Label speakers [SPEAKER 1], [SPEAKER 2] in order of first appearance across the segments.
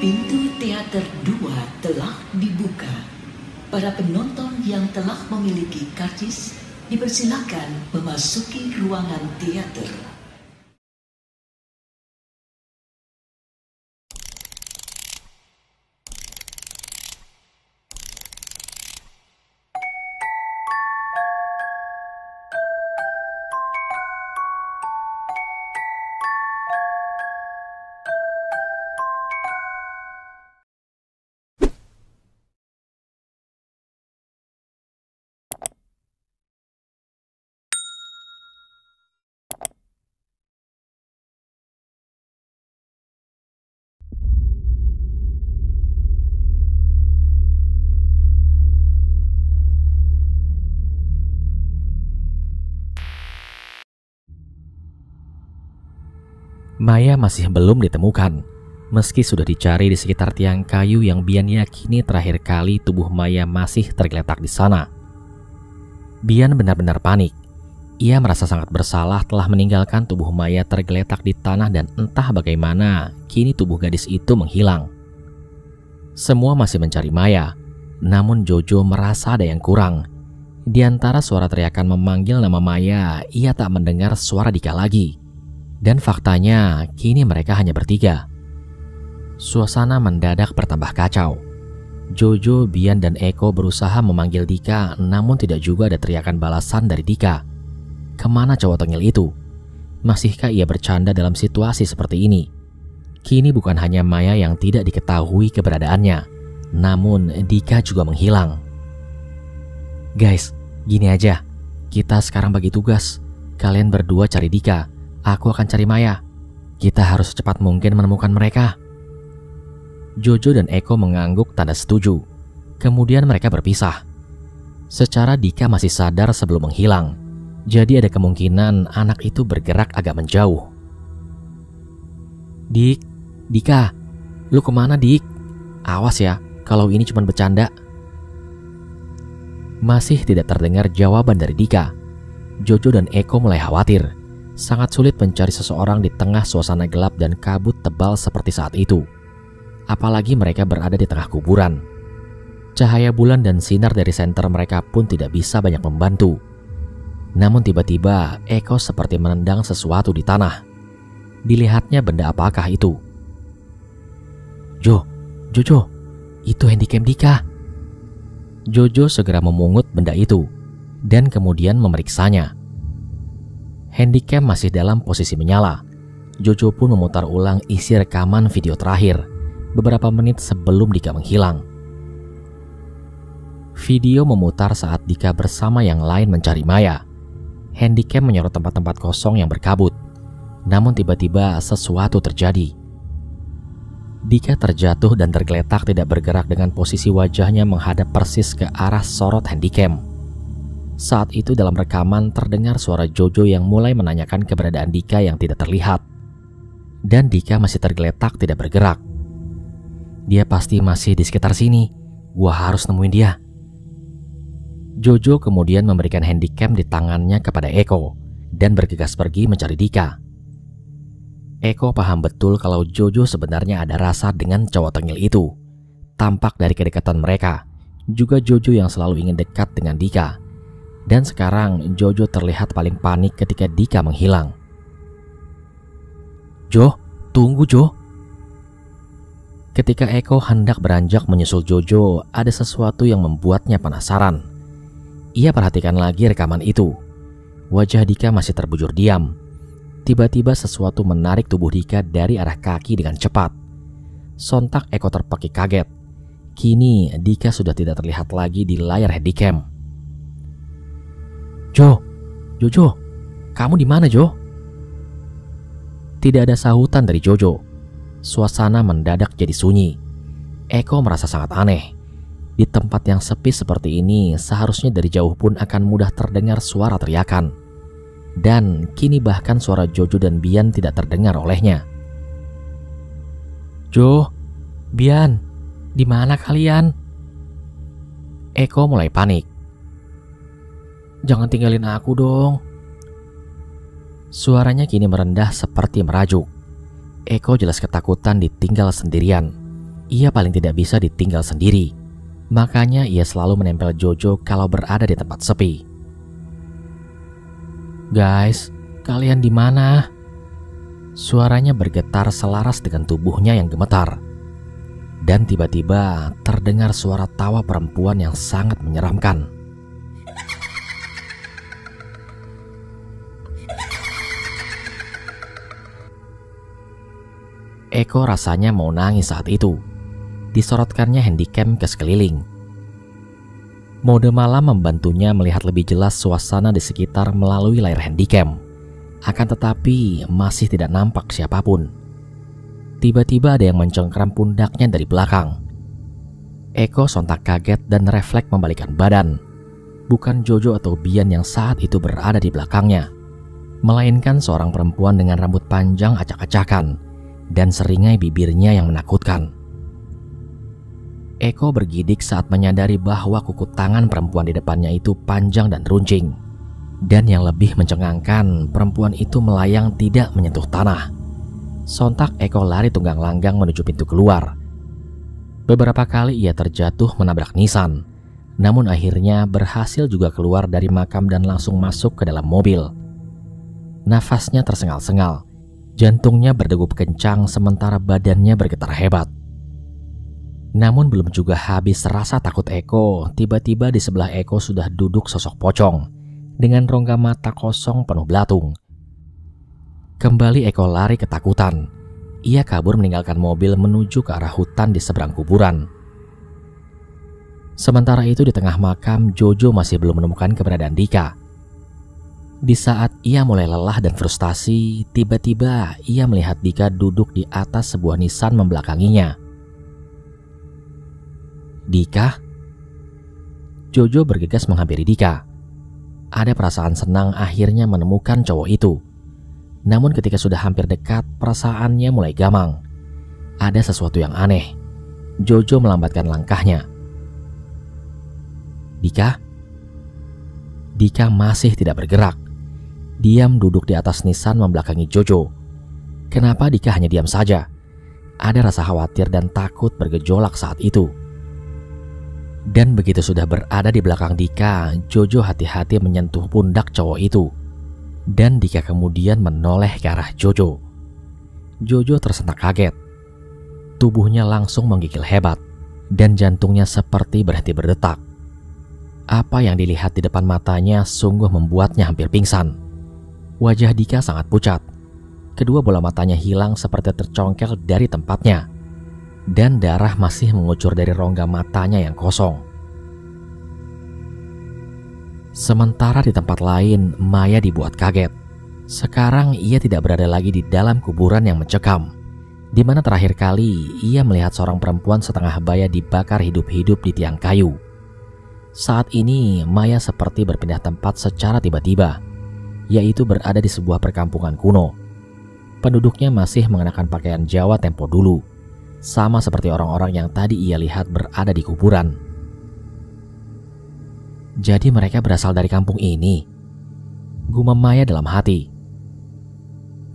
[SPEAKER 1] Pintu teater 2 telah dibuka. Para penonton yang telah memiliki karcis dipersilakan memasuki ruangan teater.
[SPEAKER 2] Maya masih belum ditemukan, meski sudah dicari di sekitar tiang kayu yang Bian yakini terakhir kali tubuh Maya masih tergeletak di sana. Bian benar-benar panik. Ia merasa sangat bersalah telah meninggalkan tubuh Maya tergeletak di tanah dan entah bagaimana kini tubuh gadis itu menghilang. Semua masih mencari Maya, namun Jojo merasa ada yang kurang. Di antara suara teriakan memanggil nama Maya, ia tak mendengar suara Dika lagi. Dan faktanya, kini mereka hanya bertiga. Suasana mendadak bertambah kacau. Jojo, Bian, dan Eko berusaha memanggil Dika, namun tidak juga ada teriakan balasan dari Dika. Kemana cowok tengil itu? Masihkah ia bercanda dalam situasi seperti ini? Kini bukan hanya Maya yang tidak diketahui keberadaannya, namun Dika juga menghilang. Guys, gini aja. Kita sekarang bagi tugas. Kalian berdua cari Dika. Aku akan cari Maya. Kita harus secepat mungkin menemukan mereka. Jojo dan Eko mengangguk tanda setuju. Kemudian mereka berpisah. Secara Dika masih sadar sebelum menghilang. Jadi ada kemungkinan anak itu bergerak agak menjauh. Dika, lu kemana Dik? Awas ya, kalau ini cuma bercanda. Masih tidak terdengar jawaban dari Dika. Jojo dan Eko mulai khawatir. Sangat sulit mencari seseorang di tengah suasana gelap dan kabut tebal seperti saat itu. Apalagi mereka berada di tengah kuburan. Cahaya bulan dan sinar dari senter mereka pun tidak bisa banyak membantu. Namun tiba-tiba Eko seperti menendang sesuatu di tanah. Dilihatnya benda apakah itu? Jojo, itu handycam Dika. Jojo segera memungut benda itu dan kemudian memeriksanya. Handycam masih dalam posisi menyala. Jojo pun memutar ulang isi rekaman video terakhir beberapa menit sebelum Dika menghilang. Video memutar saat Dika bersama yang lain mencari Maya. Handycam menyorot tempat-tempat kosong yang berkabut. Namun tiba-tiba sesuatu terjadi. Dika terjatuh dan tergeletak tidak bergerak dengan posisi wajahnya menghadap persis ke arah sorot handycam. Saat itu dalam rekaman terdengar suara Jojo yang mulai menanyakan keberadaan Dika yang tidak terlihat. Dan Dika masih tergeletak tidak bergerak. Dia pasti masih di sekitar sini. Gua harus nemuin dia. Jojo kemudian memberikan handycam di tangannya kepada Eko dan bergegas pergi mencari Dika. Eko paham betul kalau Jojo sebenarnya ada rasa dengan cowok tengil itu. Tampak dari kedekatan mereka, juga Jojo yang selalu ingin dekat dengan Dika. Dan sekarang Jojo terlihat paling panik ketika Dika menghilang. Jo, tunggu Jo. Ketika Eko hendak beranjak menyusul Jojo, ada sesuatu yang membuatnya penasaran. Ia perhatikan lagi rekaman itu. Wajah Dika masih terbujur diam. Tiba-tiba sesuatu menarik tubuh Dika dari arah kaki dengan cepat. Sontak Eko terpekik kaget. Kini Dika sudah tidak terlihat lagi di layar handycam. Jojo, kamu di mana Jo? Tidak ada sahutan dari Jojo. Suasana mendadak jadi sunyi. Eko merasa sangat aneh. Di tempat yang sepi seperti ini, seharusnya dari jauh pun akan mudah terdengar suara teriakan. Dan kini bahkan suara Jojo dan Bian tidak terdengar olehnya. Jo, Bian, di mana kalian? Eko mulai panik. Jangan tinggalin aku dong. Suaranya kini merendah seperti merajuk. Eko jelas ketakutan ditinggal sendirian. Ia paling tidak bisa ditinggal sendiri. Makanya ia selalu menempel Jojo kalau berada di tempat sepi. "Guys, kalian di mana?" Suaranya bergetar selaras dengan tubuhnya yang gemetar. Dan tiba-tiba terdengar suara tawa perempuan yang sangat menyeramkan. Eko rasanya mau nangis saat itu. Disorotkannya handycam ke sekeliling. Mode malam membantunya melihat lebih jelas suasana di sekitar melalui layar handycam. Akan tetapi masih tidak nampak siapapun. Tiba-tiba ada yang mencengkram pundaknya dari belakang. Eko sontak kaget dan refleks membalikkan badan. Bukan Jojo atau Bian yang saat itu berada di belakangnya, melainkan seorang perempuan dengan rambut panjang acak-acakan dan seringai bibirnya yang menakutkan. Eko bergidik saat menyadari bahwa kuku tangan perempuan di depannya itu panjang dan runcing. Dan yang lebih mencengangkan, perempuan itu melayang tidak menyentuh tanah. Sontak Eko lari tunggang langgang menuju pintu keluar. Beberapa kali ia terjatuh menabrak nisan, namun akhirnya berhasil juga keluar dari makam dan langsung masuk ke dalam mobil. Nafasnya tersengal-sengal, jantungnya berdegup kencang sementara badannya bergetar hebat. Namun belum juga habis rasa takut Eko, tiba-tiba di sebelah Eko sudah duduk sosok pocong dengan rongga mata kosong penuh belatung. Kembali Eko lari ketakutan. Ia kabur meninggalkan mobil menuju ke arah hutan di seberang kuburan. Sementara itu di tengah makam, Jojo masih belum menemukan keberadaan Dika. Di saat ia mulai lelah dan frustasi, tiba-tiba ia melihat Dika duduk di atas sebuah nisan membelakanginya. "Dika?" Jojo bergegas menghampiri Dika. Ada perasaan senang akhirnya menemukan cowok itu. Namun ketika sudah hampir dekat, perasaannya mulai gamang. Ada sesuatu yang aneh. Jojo melambatkan langkahnya. "Dika?" Dika masih tidak bergerak. Diam duduk di atas nisan membelakangi Jojo. Kenapa Dika hanya diam saja? Ada rasa khawatir dan takut bergejolak saat itu. Dan begitu sudah berada di belakang Dika, Jojo hati-hati menyentuh pundak cowok itu. Dan Dika kemudian menoleh ke arah Jojo. Jojo tersentak kaget. Tubuhnya langsung menggigil hebat, dan jantungnya seperti berhenti berdetak. Apa yang dilihat di depan matanya sungguh membuatnya hampir pingsan. Wajah Dika sangat pucat. Kedua bola matanya hilang seperti tercongkel dari tempatnya. Dan darah masih mengucur dari rongga matanya yang kosong. Sementara di tempat lain, Maya dibuat kaget. Sekarang ia tidak berada lagi di dalam kuburan yang mencekam, di mana terakhir kali ia melihat seorang perempuan setengah baya dibakar hidup-hidup di tiang kayu. Saat ini Maya seperti berpindah tempat secara tiba-tiba, yaitu berada di sebuah perkampungan kuno. Penduduknya masih mengenakan pakaian Jawa tempo dulu, sama seperti orang-orang yang tadi ia lihat berada di kuburan. Jadi mereka berasal dari kampung ini, gumam Maya dalam hati.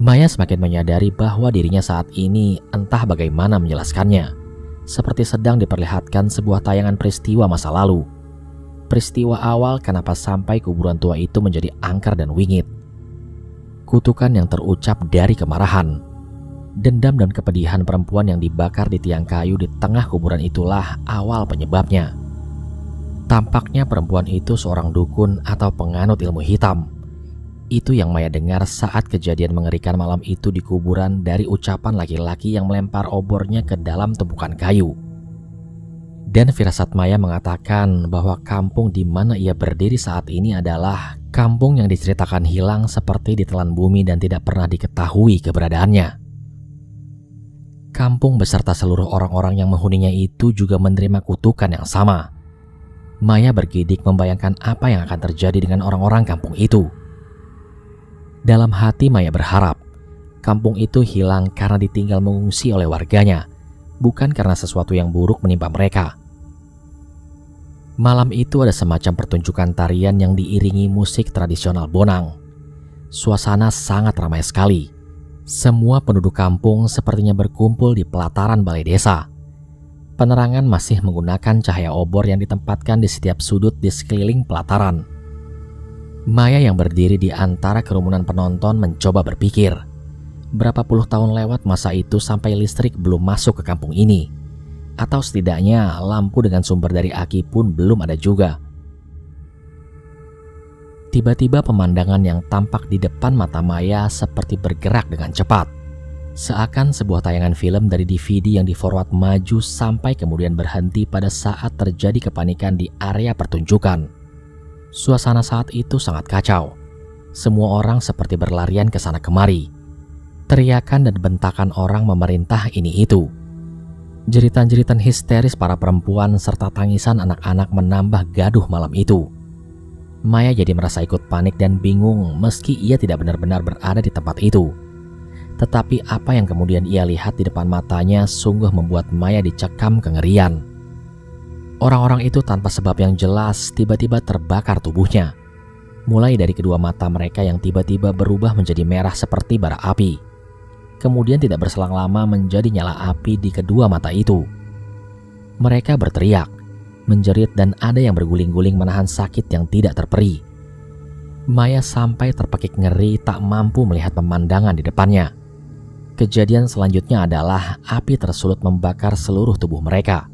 [SPEAKER 2] Maya semakin menyadari bahwa dirinya saat ini entah bagaimana menjelaskannya, seperti sedang diperlihatkan sebuah tayangan peristiwa masa lalu. Peristiwa awal kenapa sampai kuburan tua itu menjadi angker dan wingit. Kutukan yang terucap dari kemarahan, dendam dan kepedihan perempuan yang dibakar di tiang kayu di tengah kuburan itulah awal penyebabnya. Tampaknya perempuan itu seorang dukun atau penganut ilmu hitam. Itu yang Maya dengar saat kejadian mengerikan malam itu di kuburan dari ucapan laki-laki yang melempar obornya ke dalam tumpukan kayu. Dan firasat Maya mengatakan bahwa kampung di mana ia berdiri saat ini adalah kampung yang diceritakan hilang seperti ditelan bumi dan tidak pernah diketahui keberadaannya. Kampung beserta seluruh orang-orang yang menghuninya itu juga menerima kutukan yang sama. Maya bergidik membayangkan apa yang akan terjadi dengan orang-orang kampung itu. Dalam hati Maya berharap kampung itu hilang karena ditinggal mengungsi oleh warganya, bukan karena sesuatu yang buruk menimpa mereka. Malam itu ada semacam pertunjukan tarian yang diiringi musik tradisional Bonang. Suasana sangat ramai sekali. Semua penduduk kampung sepertinya berkumpul di pelataran balai desa. Penerangan masih menggunakan cahaya obor yang ditempatkan di setiap sudut di sekeliling pelataran. Maya yang berdiri di antara kerumunan penonton mencoba berpikir, berapa puluh tahun lewat masa itu sampai listrik belum masuk ke kampung ini. Atau setidaknya lampu dengan sumber dari aki pun belum ada juga. Tiba-tiba pemandangan yang tampak di depan mata Maya seperti bergerak dengan cepat. Seakan sebuah tayangan film dari DVD yang di-forward maju sampai kemudian berhenti pada saat terjadi kepanikan di area pertunjukan. Suasana saat itu sangat kacau. Semua orang seperti berlarian ke sana kemari. Teriakan dan bentakan orang memerintah ini itu. Jeritan-jeritan histeris para perempuan serta tangisan anak-anak menambah gaduh malam itu. Maya jadi merasa ikut panik dan bingung meski ia tidak benar-benar berada di tempat itu. Tetapi apa yang kemudian ia lihat di depan matanya sungguh membuat Maya dicekam kengerian. Orang-orang itu tanpa sebab yang jelas tiba-tiba terbakar tubuhnya. Mulai dari kedua mata mereka yang tiba-tiba berubah menjadi merah seperti bara api. Kemudian tidak berselang lama menjadi nyala api di kedua mata itu. Mereka berteriak, menjerit dan ada yang berguling-guling menahan sakit yang tidak terperi. Maya sampai terpekik ngeri tak mampu melihat pemandangan di depannya. Kejadian selanjutnya adalah api tersulut membakar seluruh tubuh mereka.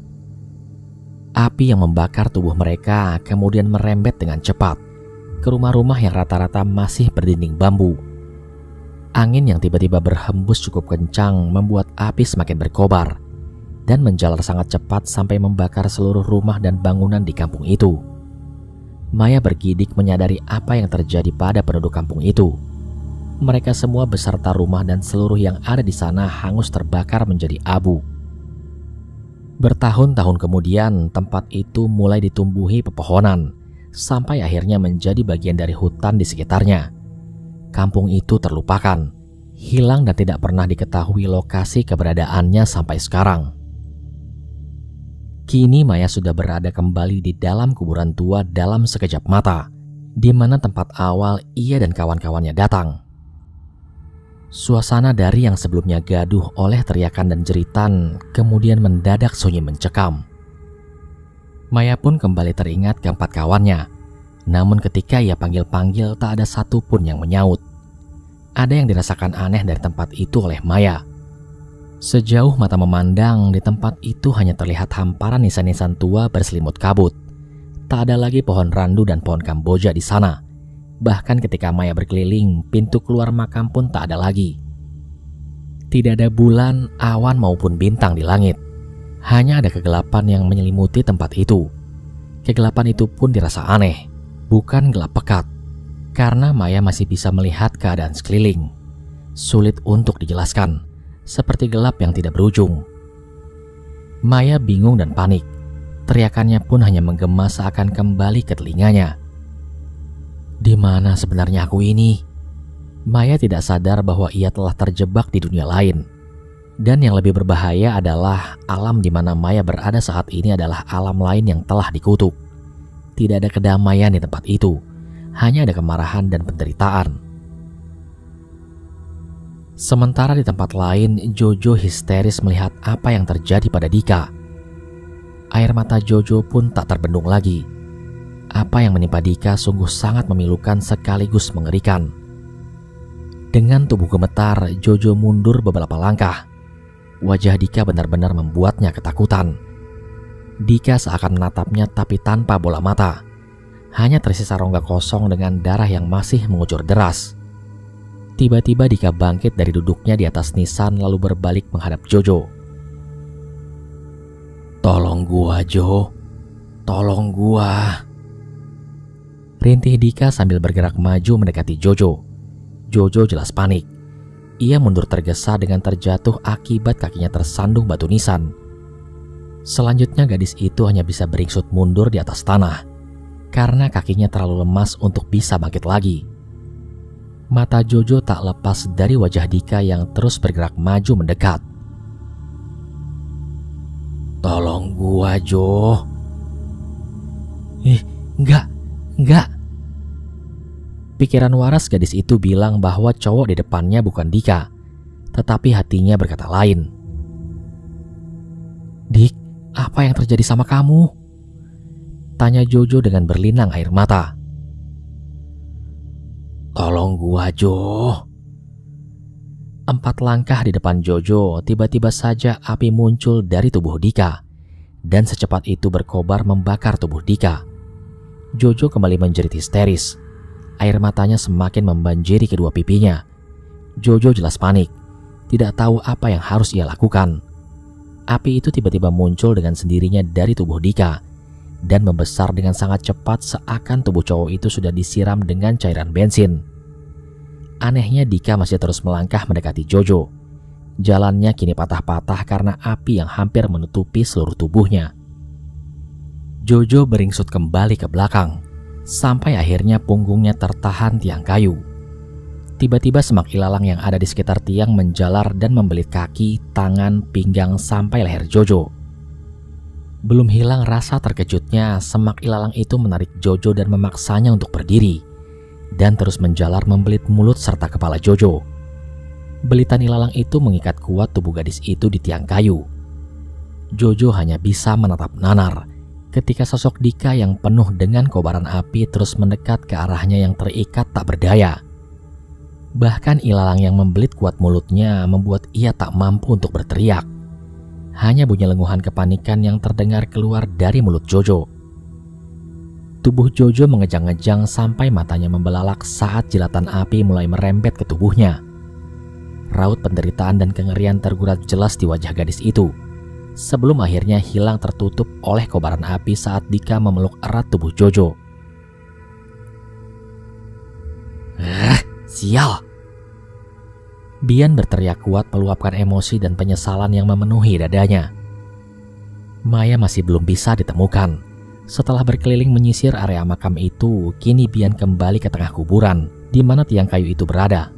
[SPEAKER 2] Api yang membakar tubuh mereka kemudian merembet dengan cepat ke rumah-rumah yang rata-rata masih berdinding bambu. Angin yang tiba-tiba berhembus cukup kencang membuat api semakin berkobar dan menjalar sangat cepat sampai membakar seluruh rumah dan bangunan di kampung itu. Maya bergidik menyadari apa yang terjadi pada penduduk kampung itu. Mereka semua beserta rumah dan seluruh yang ada di sana hangus terbakar menjadi abu. Bertahun-tahun kemudian, tempat itu mulai ditumbuhi pepohonan, sampai akhirnya menjadi bagian dari hutan di sekitarnya. Kampung itu terlupakan, hilang dan tidak pernah diketahui lokasi keberadaannya sampai sekarang. Kini Maya sudah berada kembali di dalam kuburan tua dalam sekejap mata, di mana tempat awal ia dan kawan-kawannya datang. Suasana dari yang sebelumnya gaduh oleh teriakan dan jeritan kemudian mendadak sunyi mencekam. Maya pun kembali teringat keempat kawannya. Namun ketika ia panggil-panggil tak ada satupun yang menyaut. Ada yang dirasakan aneh dari tempat itu oleh Maya. Sejauh mata memandang, di tempat itu hanya terlihat hamparan nisan-nisan tua berselimut kabut. Tak ada lagi pohon randu dan pohon kamboja di sana. Bahkan ketika Maya berkeliling, pintu keluar makam pun tak ada lagi. Tidak ada bulan, awan maupun bintang di langit. Hanya ada kegelapan yang menyelimuti tempat itu. Kegelapan itu pun dirasa aneh, bukan gelap pekat. Karena Maya masih bisa melihat keadaan sekeliling. Sulit untuk dijelaskan, seperti gelap yang tidak berujung. Maya bingung dan panik. Teriakannya pun hanya menggema seakan kembali ke telinganya. Di mana sebenarnya aku ini? Maya tidak sadar bahwa ia telah terjebak di dunia lain. Dan yang lebih berbahaya adalah alam di mana Maya berada saat ini adalah alam lain yang telah dikutuk. Tidak ada kedamaian di tempat itu, hanya ada kemarahan dan penderitaan. Sementara di tempat lain, Jojo histeris melihat apa yang terjadi pada Dika. Air mata Jojo pun tak terbendung lagi. Apa yang menimpa Dika sungguh sangat memilukan sekaligus mengerikan. Dengan tubuh gemetar, Jojo mundur beberapa langkah. Wajah Dika benar-benar membuatnya ketakutan. Dika seakan menatapnya tapi tanpa bola mata. Hanya tersisa rongga kosong dengan darah yang masih mengucur deras. Tiba-tiba Dika bangkit dari duduknya di atas nisan lalu berbalik menghadap Jojo. "Tolong gua, Jo. Tolong gua." Rintih Dika sambil bergerak maju mendekati Jojo. Jojo jelas panik. Ia mundur tergesa dengan terjatuh akibat kakinya tersandung batu nisan. Selanjutnya gadis itu hanya bisa beringsut mundur di atas tanah karena kakinya terlalu lemas untuk bisa bangkit lagi. Mata Jojo tak lepas dari wajah Dika yang terus bergerak maju mendekat. "Tolong gua, Jo." Enggak. Pikiran waras gadis itu bilang bahwa cowok di depannya bukan Dika, tetapi hatinya berkata lain. "Dik, Apa yang terjadi sama kamu? Tanya Jojo dengan berlinang air mata. Tolong gua, Jo. 4 langkah di depan Jojo, tiba-tiba saja api muncul dari tubuh Dika. Dan secepat itu berkobar membakar tubuh Dika. Jojo kembali menjerit histeris. Air matanya semakin membanjiri kedua pipinya. Jojo jelas panik, tidak tahu apa yang harus ia lakukan. Api itu tiba-tiba muncul dengan sendirinya dari tubuh Dika dan membesar dengan sangat cepat seakan tubuh cowok itu sudah disiram dengan cairan bensin. Anehnya Dika masih terus melangkah mendekati Jojo. Jalannya kini patah-patah karena api yang hampir menutupi seluruh tubuhnya. Jojo beringsut kembali ke belakang, sampai akhirnya punggungnya tertahan tiang kayu. Tiba-tiba semak ilalang yang ada di sekitar tiang menjalar dan membelit kaki, tangan, pinggang sampai leher Jojo. Belum hilang rasa terkejutnya, semak ilalang itu menarik Jojo dan memaksanya untuk berdiri, dan terus menjalar membelit mulut serta kepala Jojo. Belitan ilalang itu mengikat kuat tubuh gadis itu di tiang kayu. Jojo hanya bisa menatap nanar ketika sosok Dika yang penuh dengan kobaran api terus mendekat ke arahnya yang terikat tak berdaya. Bahkan ilalang yang membelit kuat mulutnya membuat ia tak mampu untuk berteriak. Hanya bunyi lenguhan kepanikan yang terdengar keluar dari mulut Jojo. Tubuh Jojo mengejang-ngejang sampai matanya membelalak saat jilatan api mulai merembet ke tubuhnya. Raut penderitaan dan kengerian tergurat jelas di wajah gadis itu, sebelum akhirnya hilang tertutup oleh kobaran api saat Dika memeluk erat tubuh Jojo. Sial! Bian berteriak kuat meluapkan emosi dan penyesalan yang memenuhi dadanya. Maya masih belum bisa ditemukan. Setelah berkeliling menyisir area makam itu, kini Bian kembali ke tengah kuburan di mana tiang kayu itu berada.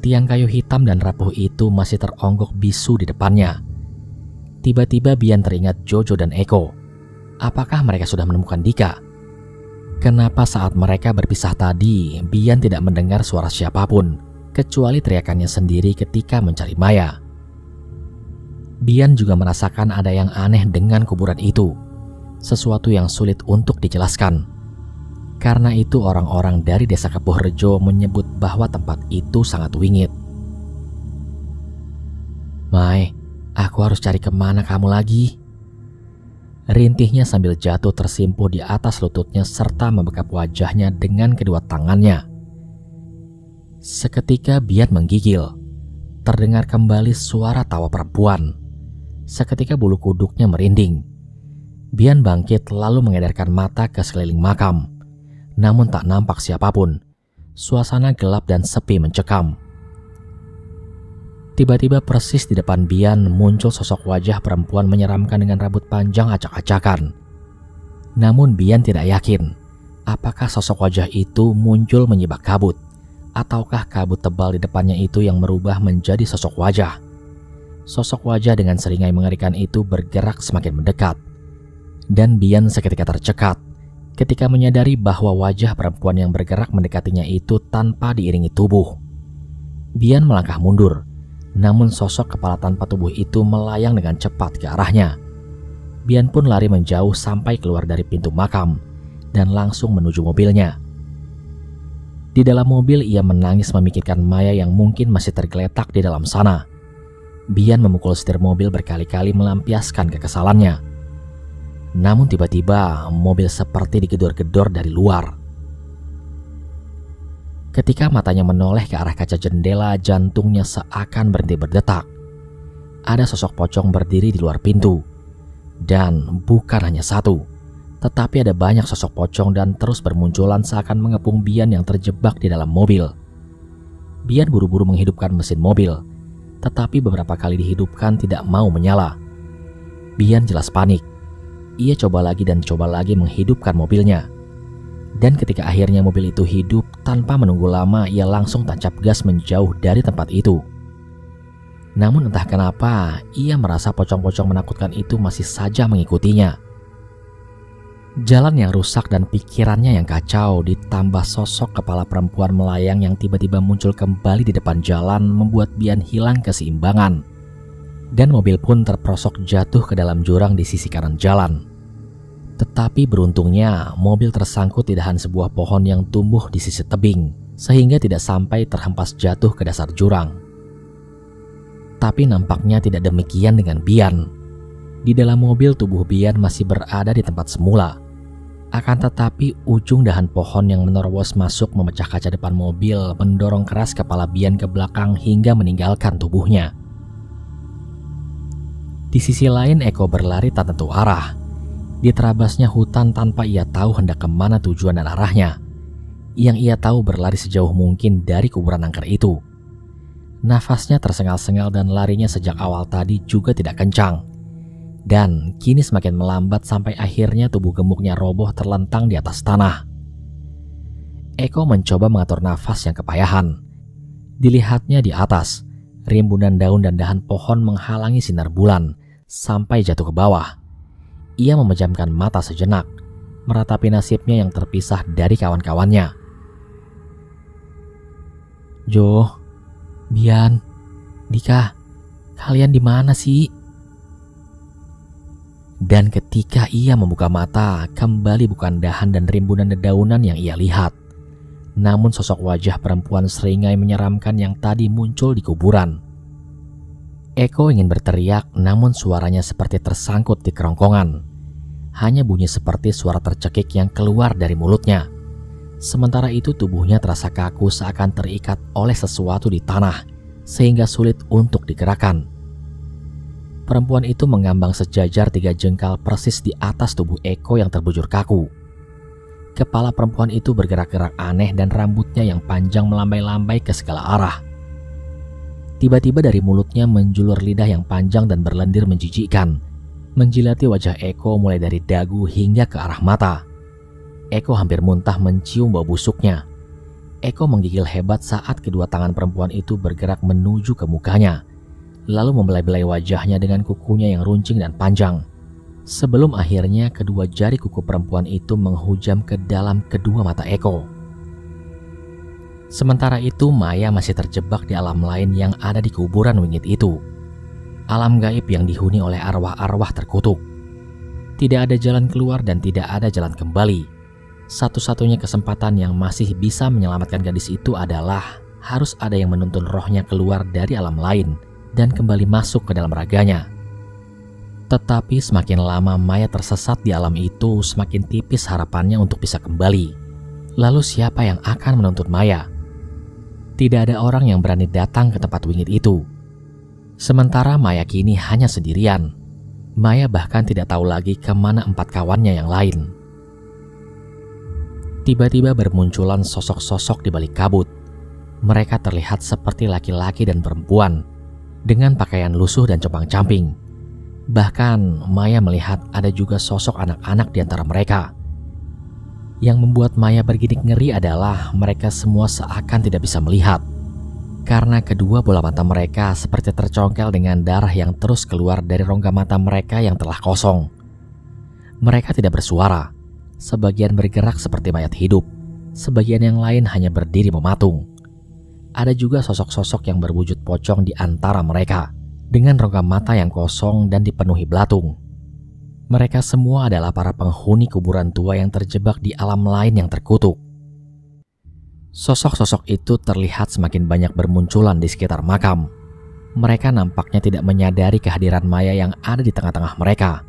[SPEAKER 2] Tiang kayu hitam dan rapuh itu masih teronggok bisu di depannya. Tiba-tiba Bian teringat Jojo dan Eko. Apakah mereka sudah menemukan Dika? Kenapa saat mereka berpisah tadi, Bian tidak mendengar suara siapapun, kecuali teriakannya sendiri ketika mencari Maya? Bian juga merasakan ada yang aneh dengan kuburan itu, sesuatu yang sulit untuk dijelaskan. Karena itu orang-orang dari desa Kepuh Rejo menyebut bahwa tempat itu sangat wingit. Mai, aku harus cari kemana kamu lagi? Rintihnya sambil jatuh tersimpuh di atas lututnya serta membekap wajahnya dengan kedua tangannya. Seketika Bian menggigil. Terdengar kembali suara tawa perempuan. Seketika bulu kuduknya merinding. Bian bangkit lalu mengedarkan mata ke sekeliling makam. Namun tak nampak siapapun. Suasana gelap dan sepi mencekam. Tiba-tiba persis di depan Bian muncul sosok wajah perempuan menyeramkan dengan rambut panjang acak-acakan. Namun Bian tidak yakin apakah sosok wajah itu muncul menyibak kabut, ataukah kabut tebal di depannya itu yang merubah menjadi sosok wajah. Sosok wajah dengan seringai mengerikan itu bergerak semakin mendekat. Dan Bian seketika tercekat ketika menyadari bahwa wajah perempuan yang bergerak mendekatinya itu tanpa diiringi tubuh. Bian melangkah mundur, namun sosok kepala tanpa tubuh itu melayang dengan cepat ke arahnya. Bian pun lari menjauh sampai keluar dari pintu makam dan langsung menuju mobilnya. Di dalam mobil ia menangis memikirkan Maya yang mungkin masih tergeletak di dalam sana. Bian memukul setir mobil berkali-kali melampiaskan kekesalannya. Namun tiba-tiba mobil seperti digedor-gedor dari luar. Ketika matanya menoleh ke arah kaca jendela, jantungnya seakan berhenti berdetak. Ada sosok pocong berdiri di luar pintu. Dan bukan hanya satu, tetapi ada banyak sosok pocong dan terus bermunculan seakan mengepung Bian yang terjebak di dalam mobil. Bian buru-buru menghidupkan mesin mobil, tetapi beberapa kali dihidupkan tidak mau menyala. Bian jelas panik. Ia coba lagi dan coba lagi menghidupkan mobilnya. Dan ketika akhirnya mobil itu hidup, tanpa menunggu lama ia langsung tancap gas menjauh dari tempat itu. Namun entah kenapa, ia merasa pocong-pocong menakutkan itu masih saja mengikutinya. Jalan yang rusak dan pikirannya yang kacau ditambah sosok kepala perempuan melayang yang tiba-tiba muncul kembali di depan jalan membuat Bian hilang keseimbangan. dan mobil pun terperosok jatuh ke dalam jurang di sisi kanan jalan. Tetapi beruntungnya mobil tersangkut di dahan sebuah pohon yang tumbuh di sisi tebing, sehingga tidak sampai terhempas jatuh ke dasar jurang. Tapi nampaknya tidak demikian dengan Bian. Di dalam mobil tubuh Bian masih berada di tempat semula. Akan tetapi ujung dahan pohon yang menerobos masuk memecah kaca depan mobil mendorong keras kepala Bian ke belakang hingga meninggalkan tubuhnya. Di sisi lain Eko berlari tak tentu arah. Diterabasnya hutan tanpa ia tahu hendak kemana tujuan dan arahnya. Yang ia tahu berlari sejauh mungkin dari kuburan angker itu. Nafasnya tersengal-sengal dan larinya sejak awal tadi juga tidak kencang. Dan kini semakin melambat sampai akhirnya tubuh gemuknya roboh terlentang di atas tanah. Eko mencoba mengatur nafas yang kepayahan. Dilihatnya di atas, rimbunan daun dan dahan pohon menghalangi sinar bulan sampai jatuh ke bawah. Ia memejamkan mata sejenak, meratapi nasibnya yang terpisah dari kawan-kawannya. Jo, Bian, Dika, kalian di mana sih? Dan ketika ia membuka mata, kembali bukan dahan dan rimbunan dedaunan yang ia lihat, namun sosok wajah perempuan seringai menyeramkan yang tadi muncul di kuburan. Eko ingin berteriak, namun suaranya seperti tersangkut di kerongkongan. Hanya bunyi seperti suara tercekik yang keluar dari mulutnya. Sementara itu tubuhnya terasa kaku seakan terikat oleh sesuatu di tanah, sehingga sulit untuk digerakkan. Perempuan itu mengambang sejajar 3 jengkal persis di atas tubuh Eko yang terbujur kaku. Kepala perempuan itu bergerak-gerak aneh dan rambutnya yang panjang melambai-lambai ke segala arah. Tiba-tiba dari mulutnya menjulur lidah yang panjang dan berlendir menjijikkan, menjilati wajah Eko mulai dari dagu hingga ke arah mata. Eko hampir muntah mencium bau busuknya. Eko menggigil hebat saat kedua tangan perempuan itu bergerak menuju ke mukanya, lalu membelai-belai wajahnya dengan kukunya yang runcing dan panjang. Sebelum akhirnya kedua jari kuku perempuan itu menghujam ke dalam kedua mata Eko. Sementara itu Maya masih terjebak di alam lain yang ada di kuburan wingit itu. Alam gaib yang dihuni oleh arwah-arwah terkutuk. Tidak ada jalan keluar dan tidak ada jalan kembali. Satu-satunya kesempatan yang masih bisa menyelamatkan gadis itu adalah harus ada yang menuntun rohnya keluar dari alam lain dan kembali masuk ke dalam raganya. Tetapi semakin lama Maya tersesat di alam itu, semakin tipis harapannya untuk bisa kembali. Lalu siapa yang akan menuntut Maya? Tidak ada orang yang berani datang ke tempat wingit itu. Sementara Maya kini hanya sendirian. Maya bahkan tidak tahu lagi kemana 4 kawannya yang lain. Tiba-tiba bermunculan sosok-sosok di balik kabut. Mereka terlihat seperti laki-laki dan perempuan, dengan pakaian lusuh dan compang-camping. Bahkan Maya melihat ada juga sosok anak-anak di antara mereka. Yang membuat Maya bergidik ngeri adalah mereka semua seakan tidak bisa melihat. Karena kedua bola mata mereka seperti tercongkel dengan darah yang terus keluar dari rongga mata mereka yang telah kosong. Mereka tidak bersuara, sebagian bergerak seperti mayat hidup, sebagian yang lain hanya berdiri mematung. Ada juga sosok-sosok yang berwujud pocong di antara mereka, dengan rongga mata yang kosong dan dipenuhi belatung. Mereka semua adalah para penghuni kuburan tua yang terjebak di alam lain yang terkutuk. Sosok-sosok itu terlihat semakin banyak bermunculan di sekitar makam. Mereka nampaknya tidak menyadari kehadiran Maya yang ada di tengah-tengah mereka.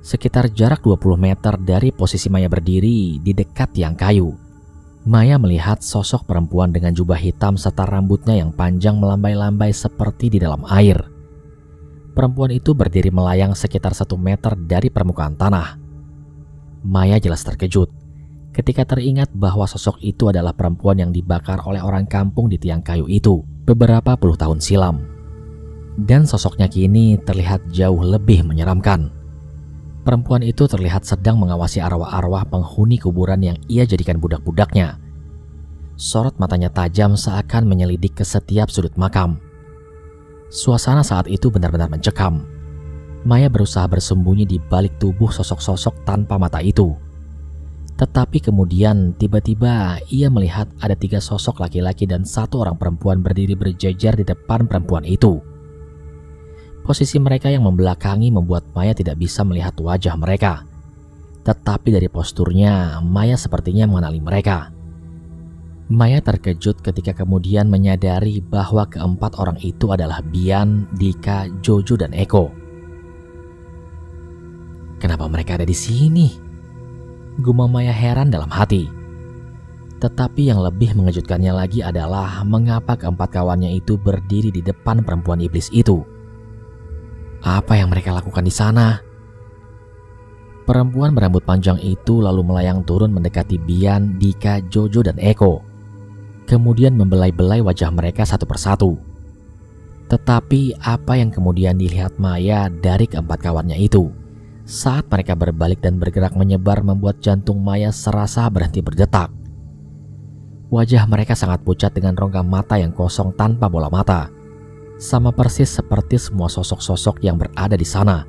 [SPEAKER 2] Sekitar jarak 20 meter dari posisi Maya berdiri di dekat tiang kayu, Maya melihat sosok perempuan dengan jubah hitam serta rambutnya yang panjang melambai-lambai seperti di dalam air. Perempuan itu berdiri melayang sekitar 1 meter dari permukaan tanah. Maya jelas terkejut ketika teringat bahwa sosok itu adalah perempuan yang dibakar oleh orang kampung di tiang kayu itu beberapa puluh tahun silam. Dan sosoknya kini terlihat jauh lebih menyeramkan. Perempuan itu terlihat sedang mengawasi arwah-arwah penghuni kuburan yang ia jadikan budak-budaknya. Sorot matanya tajam seakan menyelidik ke setiap sudut makam. Suasana saat itu benar-benar mencekam. Maya berusaha bersembunyi di balik tubuh sosok-sosok tanpa mata itu. Tetapi kemudian tiba-tiba ia melihat ada 3 sosok laki-laki dan 1 orang perempuan berdiri berjejer di depan perempuan itu. Posisi mereka yang membelakangi membuat Maya tidak bisa melihat wajah mereka. Tetapi dari posturnya, Maya sepertinya mengenali mereka. Maya terkejut ketika kemudian menyadari bahwa keempat orang itu adalah Bian, Dika, Jojo, dan Eko. Kenapa mereka ada di sini? Gumam Maya heran dalam hati. Tetapi yang lebih mengejutkannya lagi adalah mengapa keempat kawannya itu berdiri di depan perempuan iblis itu. Apa yang mereka lakukan di sana? Perempuan berambut panjang itu lalu melayang turun mendekati Bian, Dika, Jojo, dan Eko. Kemudian membelai-belai wajah mereka satu persatu. Tetapi apa yang kemudian dilihat Maya dari keempat kawannya itu saat mereka berbalik dan bergerak menyebar membuat jantung Maya serasa berhenti berdetak. Wajah mereka sangat pucat dengan rongga mata yang kosong tanpa bola mata. Sama persis seperti semua sosok-sosok yang berada di sana,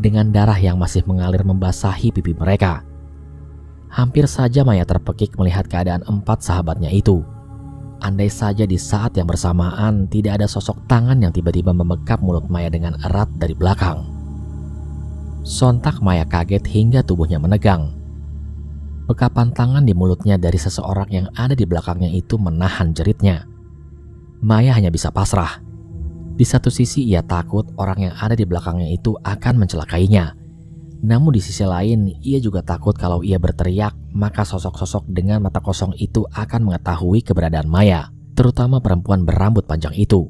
[SPEAKER 2] dengan darah yang masih mengalir membasahi pipi mereka. Hampir saja Maya terpekik melihat keadaan empat sahabatnya itu. Andai saja di saat yang bersamaan tidak ada sosok tangan yang tiba-tiba memekap mulut Maya dengan erat dari belakang. Sontak Maya kaget hingga tubuhnya menegang. Bekapan tangan di mulutnya dari seseorang yang ada di belakangnya itu menahan jeritnya. Maya hanya bisa pasrah. Di satu sisi ia takut orang yang ada di belakangnya itu akan mencelakainya. Namun di sisi lain ia juga takut kalau ia berteriak maka sosok-sosok dengan mata kosong itu akan mengetahui keberadaan Maya, terutama perempuan berambut panjang itu.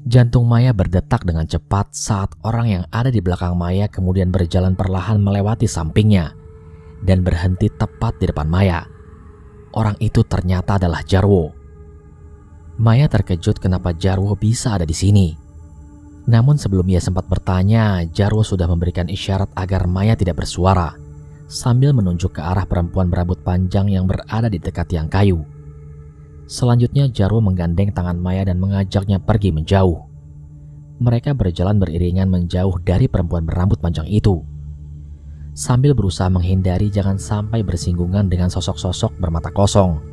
[SPEAKER 2] Jantung Maya berdetak dengan cepat saat orang yang ada di belakang Maya kemudian berjalan perlahan melewati sampingnya dan berhenti tepat di depan Maya. Orang itu ternyata adalah Jarwo. Maya terkejut kenapa Jarwo bisa ada di sini. Namun sebelum ia sempat bertanya, Jarwo sudah memberikan isyarat agar Maya tidak bersuara, sambil menunjuk ke arah perempuan berambut panjang yang berada di dekat tiang kayu. Selanjutnya Jarwo menggandeng tangan Maya dan mengajaknya pergi menjauh. Mereka berjalan beriringan menjauh dari perempuan berambut panjang itu, sambil berusaha menghindari jangan sampai bersinggungan dengan sosok-sosok bermata kosong.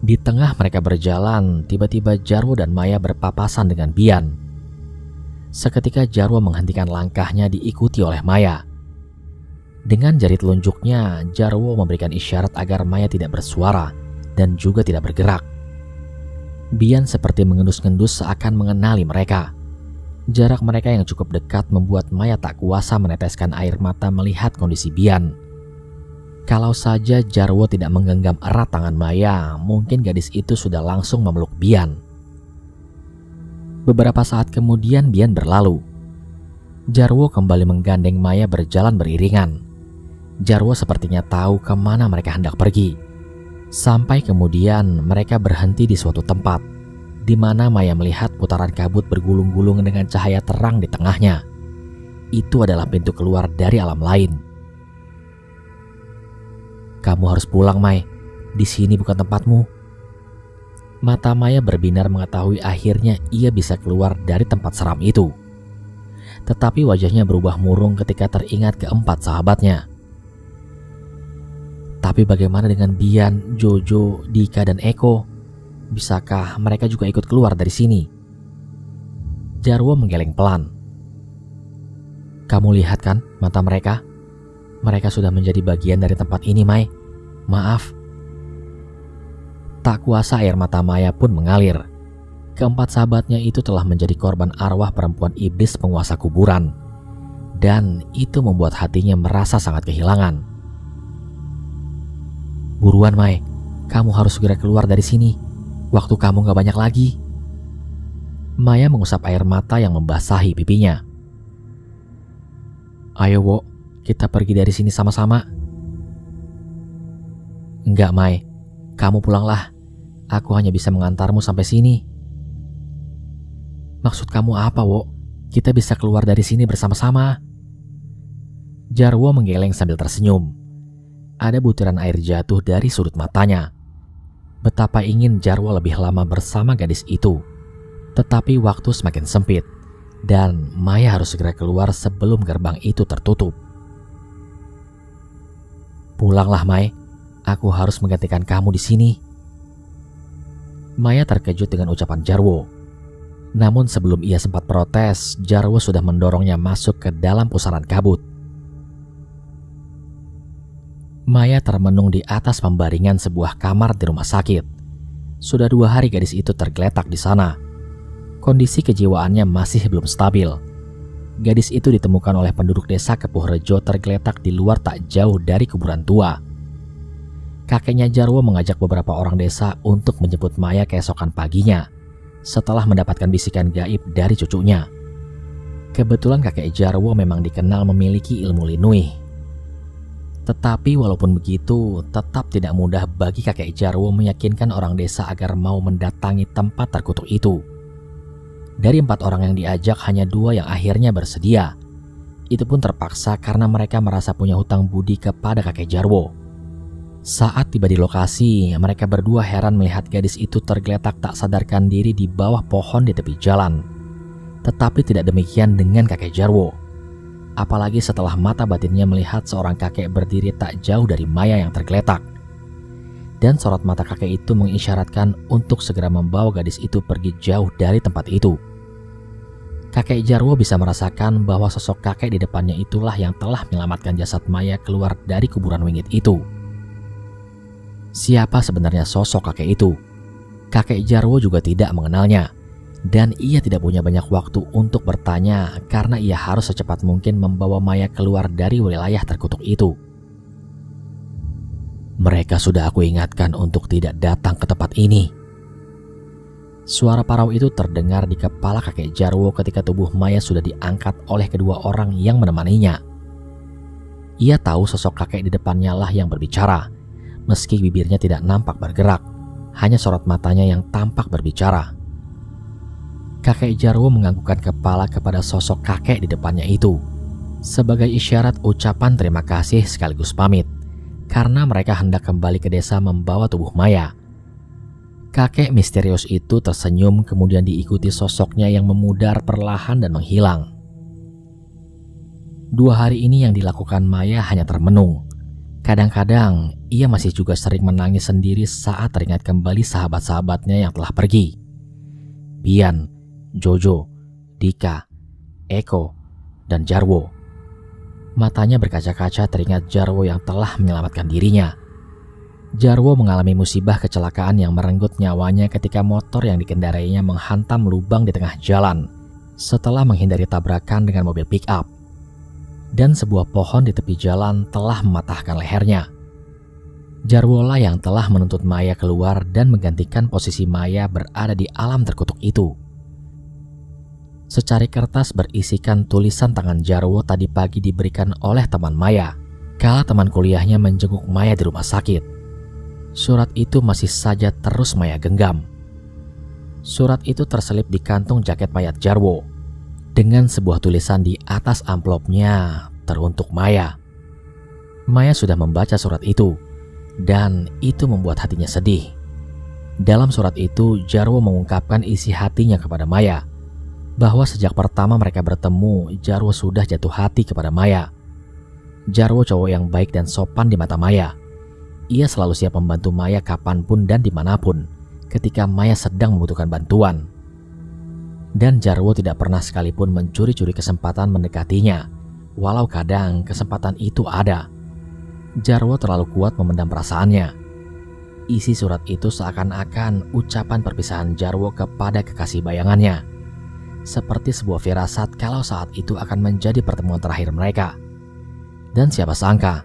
[SPEAKER 2] Di tengah mereka berjalan, tiba-tiba Jarwo dan Maya berpapasan dengan Bian. Seketika Jarwo menghentikan langkahnya diikuti oleh Maya. Dengan jari telunjuknya, Jarwo memberikan isyarat agar Maya tidak bersuara dan juga tidak bergerak. Bian seperti mengendus-ngendus seakan mengenali mereka. Jarak mereka yang cukup dekat membuat Maya tak kuasa meneteskan air mata melihat kondisi Bian. Kalau saja Jarwo tidak menggenggam erat tangan Maya, mungkin gadis itu sudah langsung memeluk Bian. Beberapa saat kemudian Bian berlalu. Jarwo kembali menggandeng Maya berjalan beriringan. Jarwo sepertinya tahu kemana mereka hendak pergi. Sampai kemudian mereka berhenti di suatu tempat, di mana Maya melihat putaran kabut bergulung-gulung dengan cahaya terang di tengahnya. Itu adalah pintu keluar dari alam lain. Kamu harus pulang, Mai. Di sini bukan tempatmu. Mata Maya berbinar mengetahui akhirnya ia bisa keluar dari tempat seram itu. Tetapi wajahnya berubah murung ketika teringat keempat sahabatnya. Tapi bagaimana dengan Bian, Jojo, Dika, dan Eko? Bisakah mereka juga ikut keluar dari sini? Jarwo menggeleng pelan. Kamu lihat kan mata mereka? Mereka sudah menjadi bagian dari tempat ini, Mai. Maaf. Tak kuasa air mata Maya pun mengalir. Keempat sahabatnya itu telah menjadi korban arwah perempuan iblis penguasa kuburan. Dan itu membuat hatinya merasa sangat kehilangan. Buruan, Mai. Kamu harus segera keluar dari sini. Waktu kamu gak banyak lagi. Maya mengusap air mata yang membasahi pipinya. Ayo, Wo. Kita pergi dari sini sama-sama. Enggak, Mai. Kamu pulanglah. Aku hanya bisa mengantarmu sampai sini. Maksud kamu apa, Wo? Kita bisa keluar dari sini bersama-sama. Jarwo menggeleng sambil tersenyum. Ada butiran air jatuh dari sudut matanya. Betapa ingin Jarwo lebih lama bersama gadis itu. Tetapi waktu semakin sempit. Dan Maya harus segera keluar sebelum gerbang itu tertutup. Pulanglah, Mai. Aku harus menggantikan kamu di sini. Maya terkejut dengan ucapan Jarwo. Namun sebelum ia sempat protes, Jarwo sudah mendorongnya masuk ke dalam pusaran kabut. Maya termenung di atas pembaringan sebuah kamar di rumah sakit. Sudah 2 hari gadis itu tergeletak di sana. Kondisi kejiwaannya masih belum stabil. Gadis itu ditemukan oleh penduduk desa Kepuhrejo tergeletak di luar tak jauh dari kuburan tua. Kakeknya Jarwo mengajak beberapa orang desa untuk menjemput Maya keesokan paginya, setelah mendapatkan bisikan gaib dari cucunya. Kebetulan kakek Jarwo memang dikenal memiliki ilmu linui. Tetapi walaupun begitu, tetap tidak mudah bagi kakek Jarwo meyakinkan orang desa agar mau mendatangi tempat terkutuk itu. Dari 4 orang yang diajak, hanya 2 yang akhirnya bersedia. Itu pun terpaksa karena mereka merasa punya hutang budi kepada kakek Jarwo. Saat tiba di lokasi, mereka berdua heran melihat gadis itu tergeletak tak sadarkan diri di bawah pohon di tepi jalan. Tetapi tidak demikian dengan kakek Jarwo. Apalagi setelah mata batinnya melihat seorang kakek berdiri tak jauh dari Maya yang tergeletak. Dan sorot mata kakek itu mengisyaratkan untuk segera membawa gadis itu pergi jauh dari tempat itu. Kakek Jarwo bisa merasakan bahwa sosok kakek di depannya itulah yang telah menyelamatkan jasad Maya keluar dari kuburan wingit itu. Siapa sebenarnya sosok kakek itu? Kakek Jarwo juga tidak mengenalnya, dan ia tidak punya banyak waktu untuk bertanya karena ia harus secepat mungkin membawa Maya keluar dari wilayah terkutuk itu. Mereka sudah aku ingatkan untuk tidak datang ke tempat ini. Suara parau itu terdengar di kepala kakek Jarwo ketika tubuh Maya sudah diangkat oleh kedua orang yang menemaninya. Ia tahu sosok kakek di depannya lah yang berbicara. Meski bibirnya tidak nampak bergerak, hanya sorot matanya yang tampak berbicara. Kakek Jarwo menganggukkan kepala kepada sosok kakek di depannya itu, sebagai isyarat ucapan terima kasih sekaligus pamit, karena mereka hendak kembali ke desa membawa tubuh Maya. Kakek misterius itu tersenyum kemudian diikuti sosoknya yang memudar perlahan dan menghilang. 2 hari ini yang dilakukan Maya hanya termenung. Kadang-kadang ia masih juga sering menangis sendiri saat teringat kembali sahabat-sahabatnya yang telah pergi. Bian, Jojo, Dika, Eko, dan Jarwo. Matanya berkaca-kaca teringat Jarwo yang telah menyelamatkan dirinya. Jarwo mengalami musibah kecelakaan yang merenggut nyawanya ketika motor yang dikendarainya menghantam lubang di tengah jalan setelah menghindari tabrakan dengan mobil pick-up. Dan sebuah pohon di tepi jalan telah mematahkan lehernya. Jarwo lah yang telah menuntut Maya keluar dan menggantikan posisi Maya berada di alam terkutuk itu. Secari kertas berisikan tulisan tangan Jarwo tadi pagi diberikan oleh teman Maya kala teman kuliahnya menjenguk Maya di rumah sakit. Surat itu masih saja terus Maya genggam. Surat itu terselip di kantung jaket mayat Jarwo, dengan sebuah tulisan di atas amplopnya teruntuk Maya. Maya sudah membaca surat itu, dan itu membuat hatinya sedih. Dalam surat itu, Jarwo mengungkapkan isi hatinya kepada Maya, bahwa sejak pertama mereka bertemu, Jarwo sudah jatuh hati kepada Maya. Jarwo cowok yang baik dan sopan di mata Maya. Ia selalu siap membantu Maya kapanpun dan dimanapun, ketika Maya sedang membutuhkan bantuan. Dan Jarwo tidak pernah sekalipun mencuri-curi kesempatan mendekatinya, walau kadang kesempatan itu ada. Jarwo terlalu kuat memendam perasaannya. Isi surat itu seakan-akan ucapan perpisahan Jarwo kepada kekasih bayangannya, seperti sebuah firasat kalau saat itu akan menjadi pertemuan terakhir mereka. Dan siapa sangka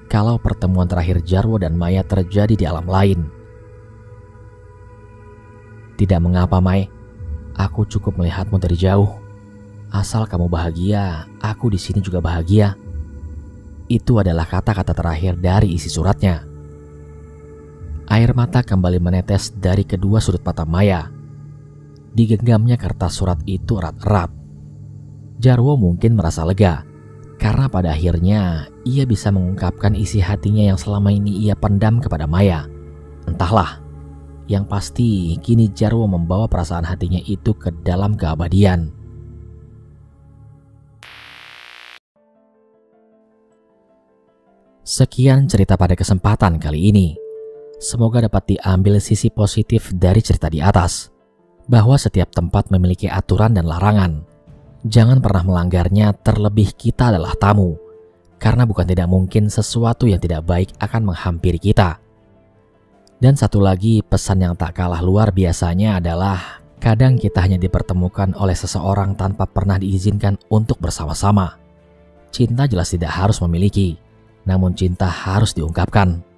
[SPEAKER 2] kalau pertemuan terakhir Jarwo dan Maya terjadi di alam lain. Tidak mengapa, Mai. Aku cukup melihatmu dari jauh. Asal kamu bahagia, aku di sini juga bahagia. Itu adalah kata-kata terakhir dari isi suratnya. Air mata kembali menetes dari kedua sudut mata Maya. Digenggamnya kertas surat itu erat-erat. Jarwo mungkin merasa lega, karena pada akhirnya ia bisa mengungkapkan isi hatinya yang selama ini ia pendam kepada Maya. Entahlah. Yang pasti, kini Jarwo membawa perasaan hatinya itu ke dalam keabadian. Sekian cerita pada kesempatan kali ini. Semoga dapat diambil sisi positif dari cerita di atas. bahwa setiap tempat memiliki aturan dan larangan. Jangan pernah melanggarnya, terlebih kita adalah tamu. Karena bukan tidak mungkin sesuatu yang tidak baik akan menghampiri kita. Dan satu lagi pesan yang tak kalah luar biasanya adalah kadang kita hanya dipertemukan oleh seseorang tanpa pernah diizinkan untuk bersama-sama. Cinta jelas tidak harus memiliki, namun cinta harus diungkapkan.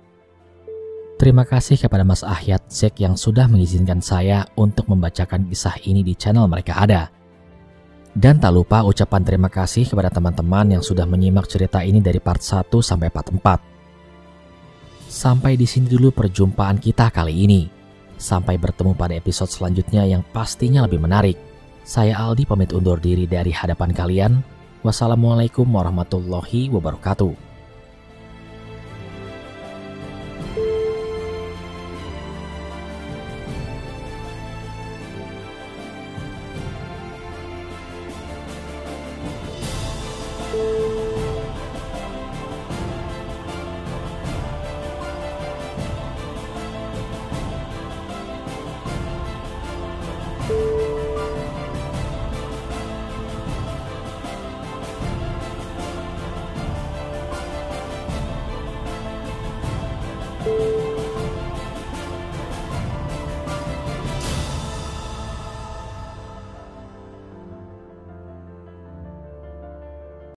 [SPEAKER 2] Terima kasih kepada Mas Ahyat Zek yang sudah mengizinkan saya untuk membacakan kisah ini di channel Mereka Ada. Dan tak lupa ucapan terima kasih kepada teman-teman yang sudah menyimak cerita ini dari part 1 sampai part 4. Sampai di sini dulu perjumpaan kita kali ini. Sampai bertemu pada episode selanjutnya yang pastinya lebih menarik. Saya Aldi pamit undur diri dari hadapan kalian. Wassalamualaikum warahmatullahi wabarakatuh.